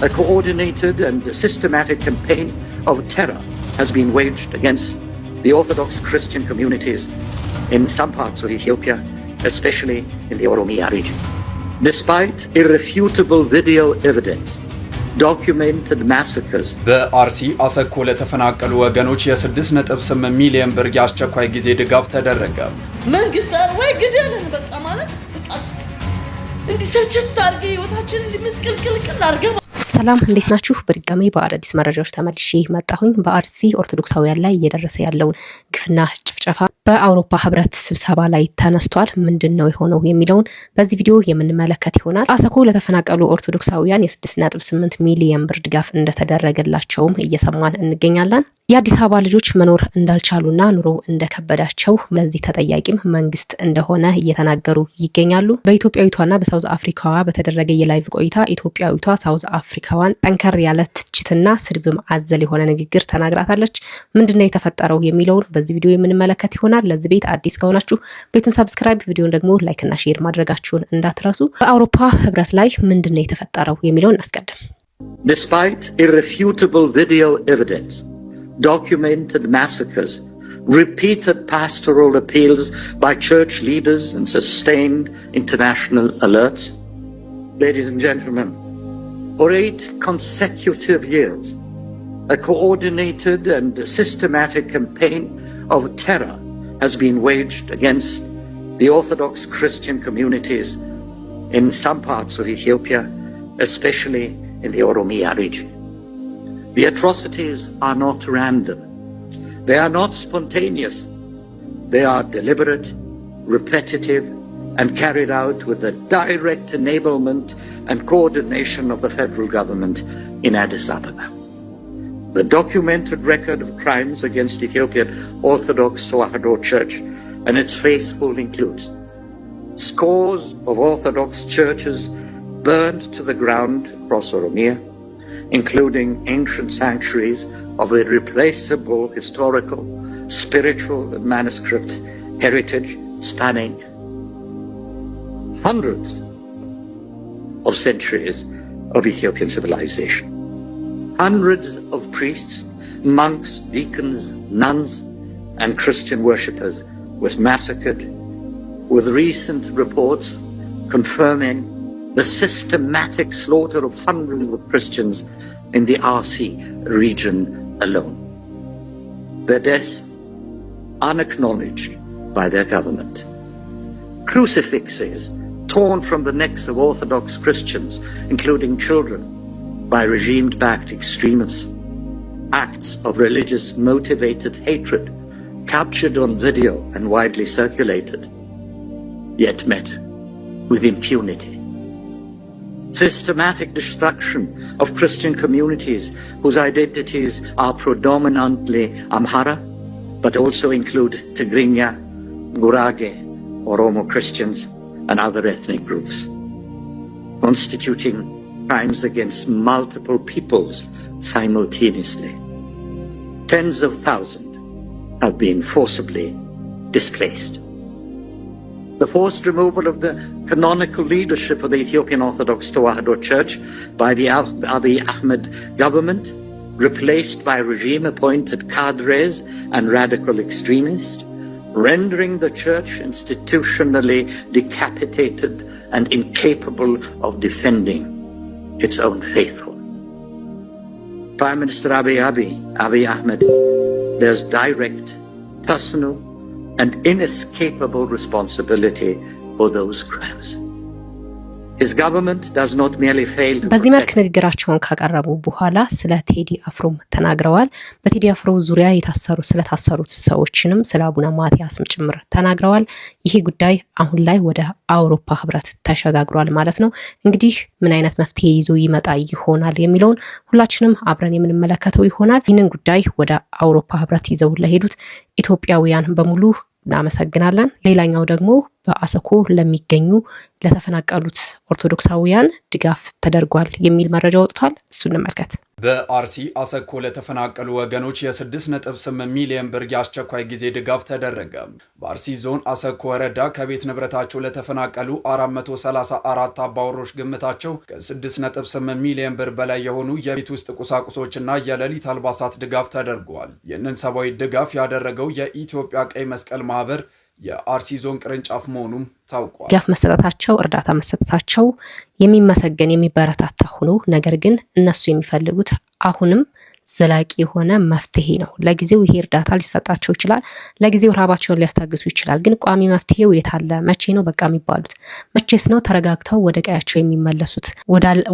a coordinated and systematic campaign of terror has been waged against the Orthodox Christian communities in some parts of Ethiopia, especially in the Oromia region. Despite irrefutable video evidence, documented massacres በአርሲ አሰኮ ለተፈናቀሉ ወገኖች የ6.8 ሚሊዮን ብር የአስቸኳይ ጊዜ ድጋፍ ተደረገ። መንግስት ወይ ግደልን በቃ ማለት በቃ እንዲሰጭት አርገ ህይወታችን እንዲመስቀልቅልቅል አርገ። ሰላም እንዴት ናችሁ? በድጋሚ በአዳዲስ መረጃዎች ተመልሼ መጣሁኝ። በአርሲ ኦርቶዶክሳውያን ላይ እየደረሰ ያለውን ግፍና ጭፍጨፋ በአውሮፓ ህብረት ስብሰባ ላይ ተነስቷል። ምንድነው የሆነው የሚለውን በዚህ ቪዲዮ የምንመለከት ይሆናል። አሰኮ ለተፈናቀሉ ኦርቶዶክሳውያን የ6.8 ሚሊዮን ብር ድጋፍ እንደተደረገላቸውም እየሰማን እንገኛለን። የአዲስ አበባ ልጆች መኖር እንዳልቻሉና ኑሮ እንደከበዳቸው ለዚህ ተጠያቂም መንግስት እንደሆነ እየተናገሩ ይገኛሉ። በኢትዮጵያዊቷና በሳውዝ አፍሪካዋ በተደረገ የላይቭ ቆይታ ኢትዮጵያዊቷ ሳውዝ አፍሪካዋን ጠንከር ያለ ትችትና ስድብም አዘል የሆነ ንግግር ተናግራታለች። ምንድነው የተፈጠረው የሚለውን በዚህ ቪዲዮ የምንመለከት ይሆናል። ለዚህ ቤት አዲስ ከሆናችሁ ቤቱን ሰብስክራይብ፣ ቪዲዮን ደግሞ ላይክ እና ሼር ማድረጋችሁን እንዳትረሱ። በአውሮፓ ህብረት ላይ ምንድነው የተፈጠረው የሚለውን እናስቀድም። Despite irrefutable video evidence, documented massacres, repeated pastoral appeals by church leaders and sustained international alerts. Ladies and gentlemen, for 8 consecutive years, a coordinated and systematic campaign of terror has been waged against the Orthodox Christian communities in some parts of Ethiopia, especially in the Oromia region. The atrocities are not random. They are not spontaneous. They are deliberate, repetitive, and carried out with the direct enablement and coordination of the federal government in Addis Ababa. The documented record of crimes against Ethiopian Orthodox Tewahedo Church and its faithful includes scores of Orthodox churches burned to the ground across Oromia, including ancient sanctuaries of irreplaceable historical, spiritual, and manuscript heritage spanning hundreds of centuries of Ethiopian civilization. Hundreds of priests, monks, deacons, nuns, and Christian worshippers was massacred, with recent reports confirming the systematic slaughter of hundreds of Christians in the RC region alone. Their deaths unacknowledged by their government. Crucifixes torn from the necks of Orthodox Christians, including children, by regime-backed extremists. Acts of religious motivated hatred captured on video and widely circulated, yet met with impunity. Systematic destruction of Christian communities whose identities are predominantly Amhara, but also include Tigrinya, Gurage, Oromo Christians, and other ethnic groups, constituting crimes against multiple peoples simultaneously. Tens of thousands have been forcibly displaced. The forced removal of the canonical leadership of the Ethiopian Orthodox Tewahedo Church by the Abiy Ahmed government, replaced by regime-appointed cadres and radical extremists, rendering the church institutionally decapitated and incapable of defending its own faithful. Prime Minister Abiy Ahmed bears direct, personal, and inescapable responsibility for those crimes. His government does not merely fail to በዚህ መልክ ንግግራቸውን ካቀረቡ በኋላ ስለ ቴዲ አፍሮም ተናግረዋል። በቴዲ አፍሮ ዙሪያ ስለታሰሩት ሰዎችንም ስለ አቡነ ማትያስም ጭምር ተናግረዋል። ይሄ ጉዳይ አሁን ላይ ወደ አውሮፓ ህብረት ተሸጋግሯል ማለት ነው። እንግዲህ ምን አይነት መፍትሄ ይዞ ይመጣ ይሆናል የሚለውን ሁላችንም አብረን የምንመለከተው ይሆናል። ይህንን ጉዳይ ወደ አውሮፓ ህብረት ይዘው ለሄዱት ኢትዮጵያውያን በሙሉ እናመሰግናለን። ሌላኛው ደግሞ በአሰኮ ለሚገኙ ለተፈናቀሉት ኦርቶዶክሳውያን ድጋፍ ተደርጓል የሚል መረጃ ወጥቷል። እሱን እንመልከት። በአርሲ አሰኮ ለተፈናቀሉ ወገኖች የ6.8 ሚሊዮን ብር የአስቸኳይ ጊዜ ድጋፍ ተደረገ። በአርሲ ዞን አሰኮ ወረዳ ከቤት ንብረታቸው ለተፈናቀሉ 434 አባወሮች ግምታቸው ከ6.8 ሚሊዮን ብር በላይ የሆኑ የቤት ውስጥ ቁሳቁሶችና የሌሊት አልባሳት ድጋፍ ተደርጓል። ይህንን ሰብአዊ ድጋፍ ያደረገው የኢትዮጵያ ቀይ መስቀል ማህበር የአርሲ ዞን ቅርንጫፍ መሆኑም ታውቋል። ድጋፍ መሰጠታቸው እርዳታ መሰጠታቸው የሚመሰገን የሚበረታታ ሆኖ ነገር ግን እነሱ የሚፈልጉት አሁንም ዘላቂ የሆነ መፍትሄ ነው። ለጊዜው ይሄ እርዳታ ሊሰጣቸው ይችላል። ለጊዜው ረሃባቸውን ሊያስታግሱ ይችላል። ግን ቋሚ መፍትሄው የት አለ? መቼ ነው በቃ የሚባሉት? መቼስ ነው ተረጋግተው ወደ ቀያቸው የሚመለሱት?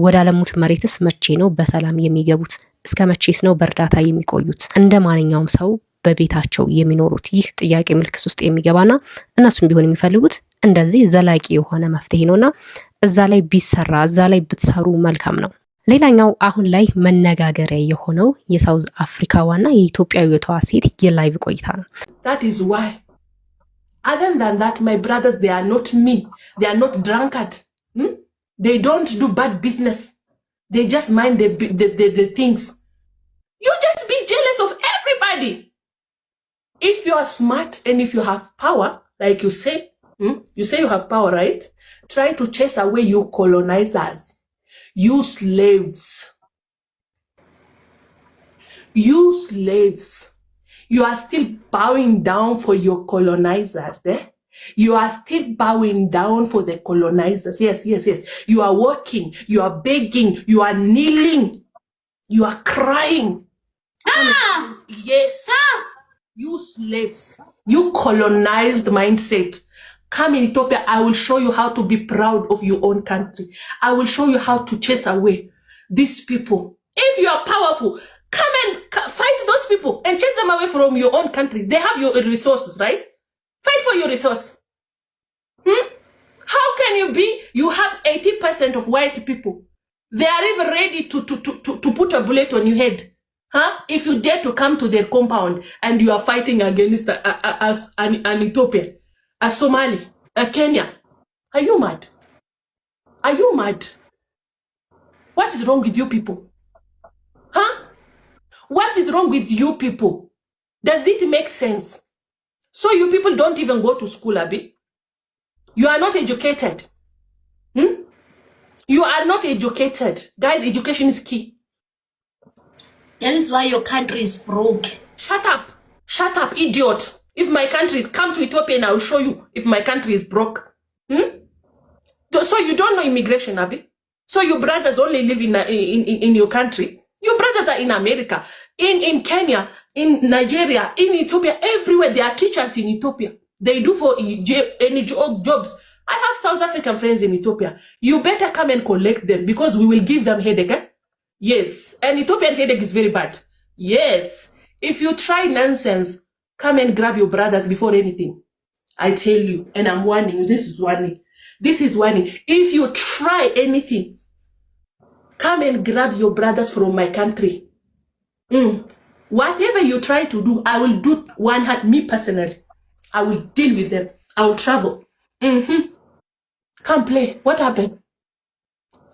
ወደ አለሙት መሬትስ መቼ ነው በሰላም የሚገቡት? እስከ መቼስ ነው በእርዳታ የሚቆዩት? እንደ ማንኛውም ሰው በቤታቸው የሚኖሩት? ይህ ጥያቄ ምልክት ውስጥ የሚገባና እነሱም ቢሆን የሚፈልጉት እንደዚህ ዘላቂ የሆነ መፍትሄ ነውና እዛ ላይ ቢሰራ እዛ ላይ ብትሰሩ መልካም ነው። ሌላኛው አሁን ላይ መነጋገሪያ የሆነው የሳውዝ አፍሪካዋና የኢትዮጵያዊቷ ሴት የላይቭ ቆይታ ነው። That is why other than that my brothers, they are not mean, they are not drunkard, they don't do bad business, they just mind the things. You just be jealous of everybody. If you are smart and if you have power, like you say you have power, right? Try to chase away you colonizers, you slaves. You slaves. You are still bowing down for your colonizers, eh? You are still bowing down for the colonizers. Yes. You are working, you are begging, you are kneeling, you are crying. Yes. You slaves, you colonized mindset. Come in Ethiopia, I will show you how to be proud of your own country. I will show you how to chase away these people. If you are powerful, come and fight those people and chase them away from your own country. They have your resources, right? Fight for your resource. How can you have 80% of white people. They are even ready to put a bullet on your head. If you dare to come to their compound and you are fighting against an Ethiopian, a Somali, a Kenya, are you mad? Are you mad? What is wrong with you people? What is wrong with you people? Does it make sense? So you people don't even go to school, Abi? You are not educated. You are not educated. Guys, education is key. That is why your country is broke. Shut up, idiot. If my country is, come to Ethiopia and I will show you if my country is broke. So you don't know immigration, Abi? So your brothers only live in your country. Your brothers are in America, in Kenya, in Nigeria, in Ethiopia, everywhere. They are teachers in Ethiopia. They do for any jobs. I have South African friends in Ethiopia. You better come and collect them because we will give them headache. Yes, and Ethiopian headache is very bad. Yes, if you try nonsense, come and grab your brothers before anything. I tell you, and I'm warning you, this is warning. This is warning. If you try anything, come and grab your brothers from my country. Whatever you try to do, I will do one hand, me personally. I will deal with them. I will travel. Come play. What happened?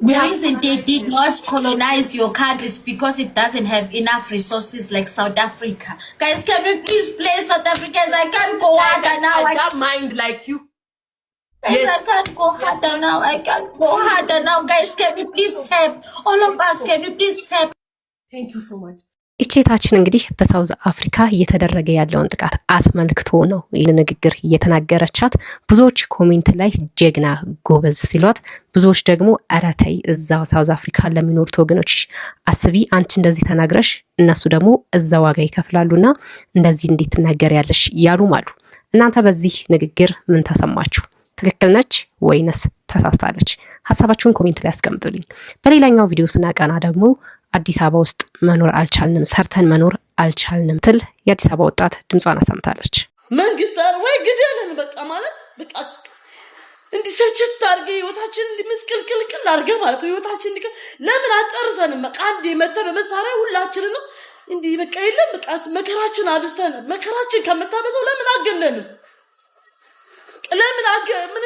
The reason they did not colonize your countries because it doesn't have enough resources like South Africa. Guys, can we please play South Africans? I can't go harder now. I don't mind like you. Guys, yes. I can't go harder now. I can't go harder now. Guys, can we please help? All of us, can we please help? Thank you so much. እቺታችን እንግዲህ በሳውዝ አፍሪካ እየተደረገ ያለውን ጥቃት አስመልክቶ ነው ንግግር እየተናገረቻት። ብዙዎች ኮሜንት ላይ ጀግና ጎበዝ ሲሏት፣ ብዙዎች ደግሞ አራታይ እዛው ሳውዝ አፍሪካ ለሚኖሩት ወገኖች አስቢ፣ አንቺ እንደዚህ ተናግረሽ እነሱ ደግሞ እዛ ዋጋ ይከፍላሉና እንደዚህ እንዴት ትናገሪያለሽ ያሉም አሉ። እናንተ በዚህ ንግግር ምን ተሰማችሁ? ትክክል ነች ወይንስ ተሳስታለች? ሐሳባችሁን ኮሜንት ላይ አስቀምጡልኝ። በሌላኛው ቪዲዮ ስናቀና ደግሞ አዲስ አበባ ውስጥ መኖር አልቻልንም፣ ሰርተን መኖር አልቻልንም ትል የአዲስ አበባ ወጣት ድምጿን አሰምታለች። መንግስት ወይ ግደልን በቃ ማለት በቃ እንዲሰችት አድርገ ህይወታችን እንዲመስቀልቅልቅል አድርገ ማለት ህይወታችን ለምን አጨርሰንም? በቃ አንዴ መተ በመሳሪያ ሁላችንንም እንዲህ በቃ የለም በቃ መከራችን አብዝተን መከራችን ከመታበዘው ለምን አገለንም? ለምን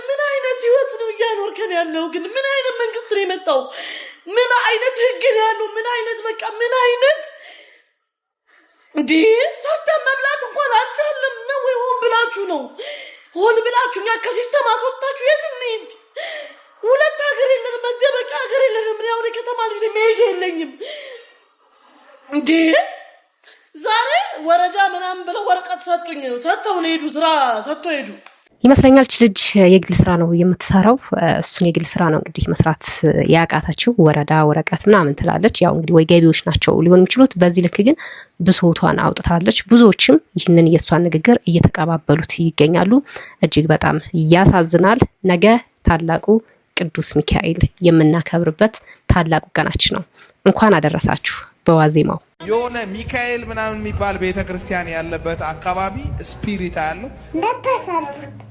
ምን አይነት ህይወት ነው እያኖርከን ያለው? ግን ምን አይነት መንግስት ነው የመጣው? ምን አይነት ህግ ነው ያለው? ምን አይነት በቃ ምን አይነት እንዴ ሰርተን መብላት እንኳን አልቻለም ነው ወይ? ሆን ብላችሁ ነው? ሆን ብላችሁ እኛ ከሲስተም አስወጣችሁ የት እንሂድ? ሁለት ሀገር የለንም፣ መደበቂያ ሀገር የለንም። እኔ አሁን ከተማ ልጅ መሄጃ የለኝም እንዴ። ዛሬ ወረዳ ምናምን ብለው ወረቀት ሰጡኝ፣ ሰጥተው ነው ሄዱ፣ ስራ ሰጥተው ሄዱ ይመስለኛል። ልጅ የግል ስራ ነው የምትሰራው። እሱን የግል ስራ ነው እንግዲህ መስራት ያቃታችሁ። ወረዳ ወረቀት ምናምን ትላለች። ያው እንግዲህ ወይ ገቢዎች ናቸው ሊሆን የሚችሉት። በዚህ ልክ ግን ብሶቷን አውጥታለች። ብዙዎችም ይህንን የእሷን ንግግር እየተቀባበሉት ይገኛሉ። እጅግ በጣም ያሳዝናል። ነገ ታላቁ ቅዱስ ሚካኤል የምናከብርበት ታላቁ ቀናችን ነው። እንኳን አደረሳችሁ በዋዜማው። የሆነ ሚካኤል ምናምን የሚባል ቤተክርስቲያን ያለበት አካባቢ ስፒሪት ያለው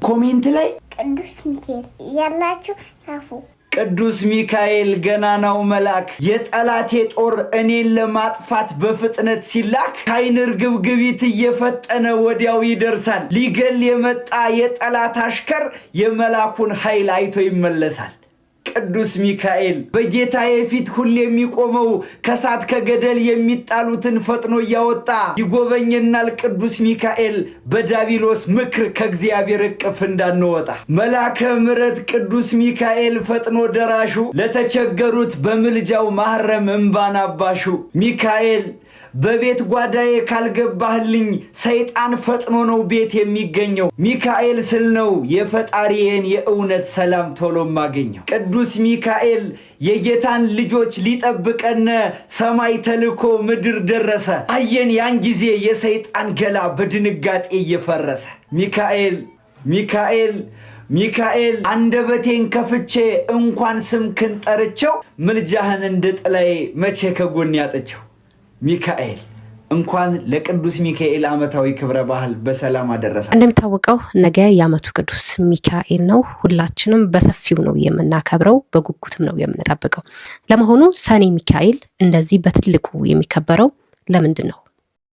ኮሜንት ላይ ቅዱስ ሚካኤል ያላችሁ ጻፉ። ቅዱስ ሚካኤል ገናናው መልአክ የጠላቴ ጦር እኔን ለማጥፋት በፍጥነት ሲላክ ከዓይን ርግብግቢት እየፈጠነ ወዲያው ይደርሳል። ሊገል የመጣ የጠላት አሽከር የመላኩን ኃይል አይቶ ይመለሳል። ቅዱስ ሚካኤል በጌታዬ ፊት ሁሌ የሚቆመው ከሳት ከገደል የሚጣሉትን ፈጥኖ እያወጣ ይጎበኘናል። ቅዱስ ሚካኤል በዳቢሎስ ምክር ከእግዚአብሔር እቅፍ እንዳንወጣ። መልአከ ምሕረት ቅዱስ ሚካኤል ፈጥኖ ደራሹ ለተቸገሩት በምልጃው ማህረም እንባን አባሹ። ሚካኤል በቤት ጓዳዬ ካልገባህልኝ ሰይጣን ፈጥኖ ነው ቤት የሚገኘው። ሚካኤል ስል ነው የፈጣሪዬን የእውነት ሰላም ቶሎ ማገኘው። ቅዱስ ሚካኤል የጌታን ልጆች ሊጠብቀን ሰማይ ተልኮ ምድር ደረሰ። አየን ያን ጊዜ የሰይጣን ገላ በድንጋጤ እየፈረሰ። ሚካኤል ሚካኤል ሚካኤል አንደበቴን ከፍቼ እንኳን ስምክን ጠርቼው ምልጃህን እንድጥላይ መቼ ከጎን ያጥቸው። ሚካኤል እንኳን ለቅዱስ ሚካኤል ዓመታዊ ክብረ በዓል በሰላም አደረሰ። እንደሚታወቀው ነገ የዓመቱ ቅዱስ ሚካኤል ነው። ሁላችንም በሰፊው ነው የምናከብረው፣ በጉጉትም ነው የምንጠብቀው። ለመሆኑ ሰኔ ሚካኤል እንደዚህ በትልቁ የሚከበረው ለምንድን ነው?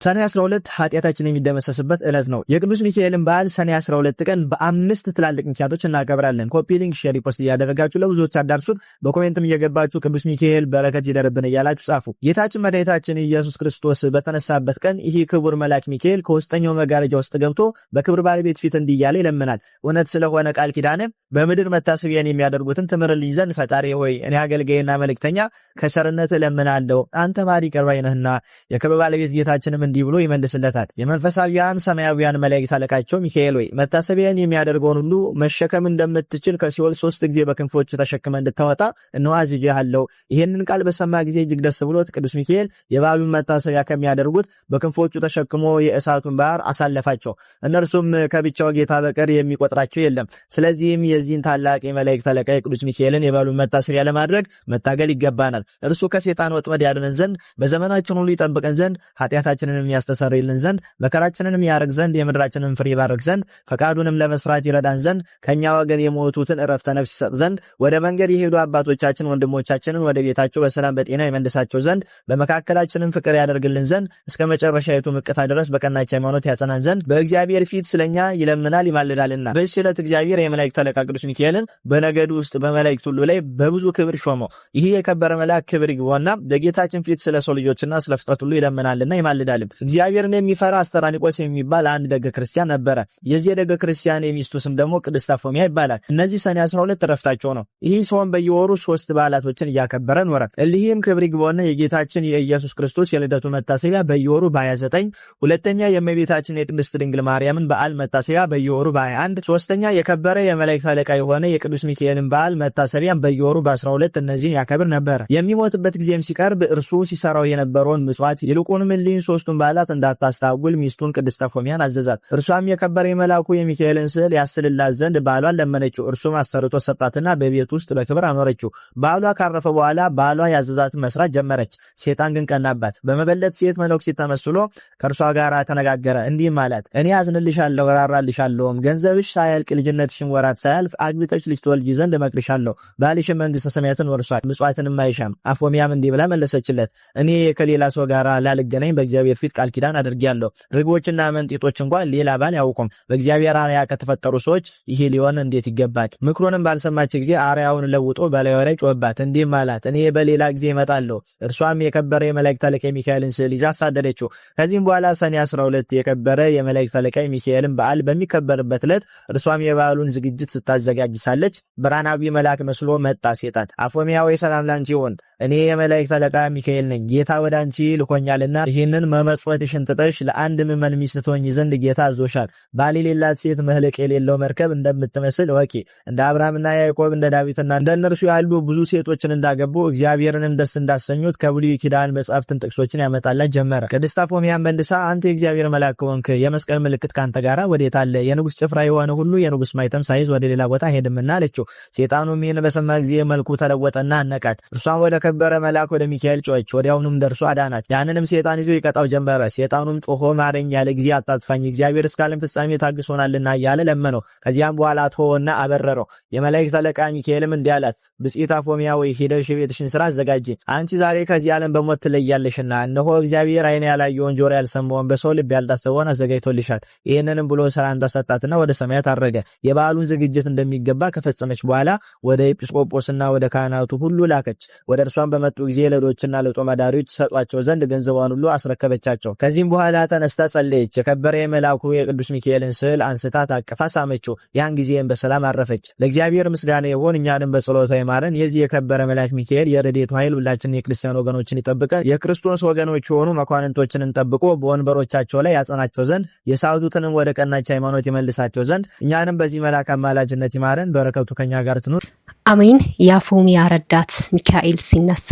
ሰኔ 12 ኃጢአታችን የሚደመሰስበት ዕለት ነው። የቅዱስ ሚካኤልን በዓል ሰኔ 12 ቀን በ5 ትላልቅ ምክንያቶች እናከብራለን። ኮፒ ሊንክ፣ ሼር፣ ፖስት እያደረጋችሁ ለብዙዎች አዳርሱት። በኮሜንትም እየገባችሁ ቅዱስ ሚካኤል በረከት ይደርብን እያላችሁ ጻፉ። ጌታችን መድኃኒታችን ኢየሱስ ክርስቶስ በተነሳበት ቀን ይህ ክቡር መልአክ ሚካኤል ከውስጠኛው መጋረጃ ውስጥ ገብቶ በክብር ባለቤት ፊት እንዲህ እያለ ይለምናል። እውነት ስለሆነ ቃል ኪዳን በምድር መታሰቢያን የሚያደርጉትን ትምርልኝ ዘንድ ፈጣሪ ሆይ እኔ አገልጋይና መልእክተኛ ከቸርነትህ እለምናለሁ። አንተ መሐሪ ይቅር ባይ ነህና። የክብር ባለቤት ጌታችንም እንዲህ ብሎ ይመልስለታል። የመንፈሳዊያን ሰማያዊያን መላእክት አለቃቸው ሚካኤል ሆይ መታሰቢያን የሚያደርገውን ሁሉ መሸከም እንደምትችል ከሲኦል 3 ጊዜ በክንፎች ተሸክመ እንድታወጣ እነሆ አዝዤሃለሁ። ይህንን ቃል በሰማ ጊዜ እጅግ ደስ ብሎት ቅዱስ ሚካኤል የበዓሉን መታሰቢያ ከሚያደርጉት በክንፎቹ ተሸክሞ የእሳቱን ባህር አሳለፋቸው። እነርሱም ከብቻው ጌታ በቀር የሚቆጥራቸው የለም። ስለዚህም የዚህን ታላቅ የመላእክት አለቃ የቅዱስ ሚካኤልን የበዓሉን መታሰቢያ ለማድረግ መታገል ይገባናል። እርሱ ከሰይጣን ወጥመድ ያድነን ዘንድ በዘመናችን ሁሉ ይጠብቀን ዘንድ ኃጢአታችንን ያስተሰርይልን ዘንድ መከራችንንም ያርቅ ዘንድ የምድራችንን ፍሬ ይባርክ ዘንድ ፈቃዱንም ለመስራት ይረዳን ዘንድ ከኛ ወገን የሞቱትን ዕረፍተ ነፍስ ይሰጥ ዘንድ ወደ መንገድ የሄዱ አባቶቻችን ወንድሞቻችንን ወደ ቤታቸው በሰላም በጤና ይመልሳቸው ዘንድ በመካከላችንም ፍቅር ያደርግልን ዘንድ እስከ መጨረሻይቱ ምቅታ ድረስ በቀናች ሃይማኖት ያጸናን ዘንድ በእግዚአብሔር ፊት ስለኛ ይለምናል ይማልዳልና። በዚህ ዕለት እግዚአብሔር የመላእክት አለቃ ቅዱስ ሚካኤልን በነገዱ ውስጥ በመላእክት ሁሉ ላይ በብዙ ክብር ሾመው። ይህ የከበረ መልአክ ክብር ይግባውና በጌታችን ፊት ስለ ሰው ልጆችና ስለ ፍጥረት ሁሉ ይለምናልና ይማልዳል። እግዚአብሔርን የሚፈራ አስተራኒቆስ የሚባል አንድ ደግ ክርስቲያን ነበረ። የዚህ ደግ ክርስቲያን የሚስቱ ስም ደግሞ ቅድስት አፎሚያ ይባላል። እነዚህ ሰኔ 12 ዕረፍታቸው ነው። ይህ ሰውን በየወሩ 3 በዓላቶችን እያከበረ ኖረ። እሊህም ክብር ይግባውና የጌታችን የኢየሱስ ክርስቶስ የልደቱ መታሰቢያ በየወሩ በ29፣ ሁለተኛ የእመቤታችን የቅድስት ድንግል ማርያምን በዓል መታሰቢያ በየወሩ በ21፣ ሶስተኛ የከበረ የመላእክት አለቃ የሆነ የቅዱስ ሚካኤልን በዓል መታሰቢያ በየወሩ በ12 እነዚህን ያከብር ነበር። የሚሞትበት ጊዜም ሲቀርብ እርሱ ሲሰራው የነበረውን ምጽዋት ይልቁንም እሊህን 3ቱን በዓላት እንዳታስታውል ሚስቱን ቅድስት አፎሚያን አዘዛት። እርሷም የከበረ የመልአኩ የሚካኤልን ስዕል ያስልላት ዘንድ ባሏን ለመነችው። እርሱም አሰርቶ ሰጣትና በቤት ውስጥ በክብር አኖረችው። ባሏ ካረፈ በኋላ ባሏ ያዘዛትን መስራት ጀመረች። ሴጣን ግን ቀናባት። በመበለት ሴት መነኩሴት ተመስሎ ከእርሷ ጋር ተነጋገረ። እንዲህም አላት፣ እኔ አዝንልሻለሁ፣ ራራልሻለሁም። ገንዘብሽ ሳያልቅ ልጅነትሽን ወራት ሳያልፍ አግብተሽ ልጅ ትወልጂ ዘንድ እመክርሻለሁ። ባልሽም መንግሥተ ሰማያትን ወርሷል፣ ምጽዋትንም አይሻም። አፎሚያም እንዲህ ብላ መለሰችለት፣ እኔ ከሌላ ሰው ጋር ላልገናኝ በእግዚአብሔር ፊት ቃል ኪዳን አድርጌያለሁ። ርግቦችና መንጢጦች እንኳን ሌላ ባል ያውቁም። በእግዚአብሔር አርአያ ከተፈጠሩ ሰዎች ይሄ ሊሆን እንዴት ይገባል? ምክሩንም ባልሰማች ጊዜ አርአያውን ለውጦ በላዩ ላይ ጮህባት፣ እንዲህም አላት፣ እኔ በሌላ ጊዜ እመጣለሁ። እርሷም የከበረ የመላእክት አለቃ ሚካኤልን ስዕል ይዛ አሳደደችው። ከዚህም በኋላ ሰኔ 12 የከበረ የመላእክት አለቃ ሚካኤልን በዓል በሚከበርበት ዕለት እርሷም የበዓሉን ዝግጅት ስታዘጋጅ ሳለች ብርሃናዊ መልአክ መስሎ መጣ ሴጣን። አፎሚያ ወይ ሰላም ላንቺ ይሁን፣ እኔ የመላእክት አለቃ ሚካኤል ነኝ። ጌታ ወደ አንቺ ልኮኛልና ይህንን መመጽወትሽን ትተሽ ለአንድ ምዕመን ሚስት ትሆኚ ዘንድ ጌታ አዞሻል። ባል የሌላት ሴት መህለቅ የሌለው መርከብ እንደምትመስል ወቂ። እንደ አብርሃምና ያዕቆብ እንደ ዳዊትና እንደ እነርሱ ያሉ ብዙ ሴቶችን እንዳገቡ እግዚአብሔርንም ደስ እንዳሰኙት ከብሉይ ኪዳን መጻሕፍትን ጥቅሶችን ያመጣላት ጀመረ። ቅድስት አፎሚያን መልሳ አንተ የእግዚአብሔር መልአክ ከሆንክ የመስቀል ምልክት ካንተ ጋር ወዴት አለ? የንጉሥ ጭፍራ የሆነ ሁሉ የንጉሥ ማይተም ሳይዝ ወደ ሌላ ቦታ ሄድምና አለችው። ሴጣኑም ይህን በሰማ ጊዜ መልኩ ተለወጠና አነቃት። እርሷም ወደ ከበረ መልአክ ወደ ሚካኤል ጮኸች። ወዲያውኑም ደርሶ አዳናት። ያንንም ሴጣን ይዞ ይቀጣው ጀመረ። ሴጣኑም ጮሆ ማረኝ፣ ያለ ጊዜ አታጥፋኝ፣ እግዚአብሔር እስከ ዓለም ፍጻሜ ታግሶናልና እያለ ለመነው። ከዚያም በኋላ ተወና አበረረው። የመላእክት አለቃ ሚካኤልም እንዲህ አላት፣ ብጽዕት አፎሚያ ወይ ሄደሽ የቤትሽን ስራ አዘጋጂ። አንቺ ዛሬ ከዚህ ዓለም በሞት ትለያለሽና እነሆ እግዚአብሔር ዓይን ያላየውን ጆሮ ያልሰማውን በሰው ልብ ያልታሰበውን አዘጋጅቶልሻል። ይህንንም ብሎ ሰላምታ ሰጣትና ወደ ሰማያት አረገ። የበዓሉን ዝግጅት እንደሚገባ ከፈጸመች በኋላ ወደ ኤጲስቆጶስና ወደ ካህናቱ ሁሉ ላከች። ወደ እርሷን በመጡ ጊዜ ለዶችና ለጦማዳሪዎች ሰጧቸው ዘንድ ገንዘቧን ሁሉ አስረከበቻቸው። ከዚህም በኋላ ተነስታ ጸለየች። የከበረ የመልአኩ የቅዱስ ሚካኤልን ስዕል አንስታ ታቅፋ ሳመችው። ያን ጊዜም በሰላም አረፈች። ለእግዚአብሔር ምስጋና ይሁን፣ እኛንም በጸሎቱ ይማረን። የዚህ የከበረ መልአክ ሚካኤል የረድኤቱ ኃይል ሁላችን የክርስቲያን ወገኖችን ይጠብቀን። የክርስቶስ ወገኖች የሆኑ መኳንንቶችንን ጠብቆ በወንበሮቻቸው ላይ ያጸናቸው ዘንድ የሳቱትንም ወደ ቀናች ሃይማኖት ይመልሳቸው ዘንድ እኛንም በዚህ መልአክ አማላጅነት ይማረን። በረከቱ ከኛ ጋር ትኑር አሜን። የአፎሚያ ረዳት ሚካኤል ሲነሳ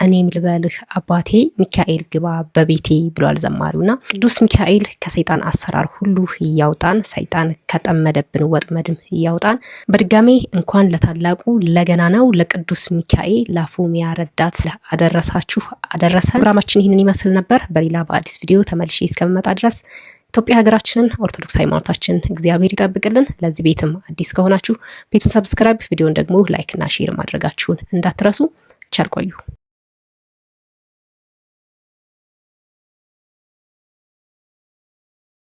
እኔም ልበልህ አባቴ ሚካኤል ግባ በቤቴ ብሏል ዘማሪውና ቅዱስ ሚካኤል ከሰይጣን አሰራር ሁሉ ያውጣን፣ ሰይጣን ከጠመደብን ወጥመድም ያውጣን። በድጋሜ እንኳን ለታላቁ ለገናናው ለቅዱስ ሚካኤል ለአፎሚያ ረዳት አደረሳችሁ አደረሰ። ፕሮግራማችን ይህንን ይመስል ነበር። በሌላ በአዲስ ቪዲዮ ተመልሼ እስከመጣ ድረስ ኢትዮጵያ ሀገራችንን ኦርቶዶክስ ሃይማኖታችን እግዚአብሔር ይጠብቅልን። ለዚህ ቤትም አዲስ ከሆናችሁ ቤቱን ሰብስክራይብ፣ ቪዲዮን ደግሞ ላይክ እና ሼር ማድረጋችሁን እንዳትረሱ። ቸር ቆዩ።